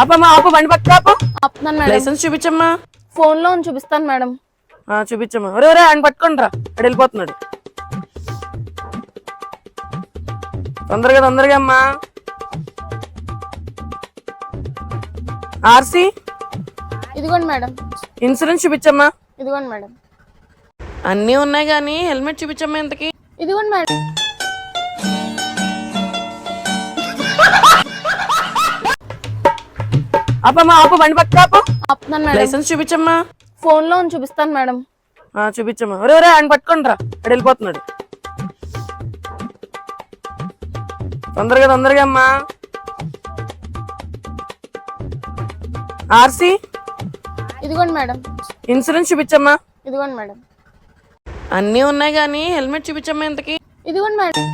ఆపమ్మా ఆపు, బండి పక్క ఆపు. ఆపుతున్నాను మేడం. లైసెన్స్ చూపించమ్మా. ఫోన్ లో చూపిస్తాను మేడం. చూపించమ్మా. ఒరే ఒరే ఆయన పట్టుకోండి రా, అక్కడ వెళ్ళిపోతున్నాడు. తొందరగా తొందరగా అమ్మా. ఆర్సీ, ఇదిగోండి మేడం. ఇన్సూరెన్స్ చూపించమ్మా. ఇదిగోండి మేడం. అన్నీ ఉన్నాయి కానీ హెల్మెట్ చూపించమ్మా. ఇంతకి ఇదిగోండి మేడం. ఆపమ్మా ఆపు, బండి పక్క ఆపు. ఆపుతున్నాను మేడం. లైసెన్స్ చూపించమ్మా. ఫోన్ లో చూపిస్తాను మేడం. చూపించమ్మా. ఒరే ఒరే ఆయన పట్టుకోండి రా, అక్కడ వెళ్ళిపోతున్నాడు. తొందరగా తొందరగా అమ్మా. ఆర్సీ, ఇదిగోండి మేడం. ఇన్సూరెన్స్ చూపించమ్మా. ఇదిగోండి మేడం. అన్నీ ఉన్నాయి కానీ హెల్మెట్ చూపించమ్మా. ఇంతకి ఇదిగోండి మేడం.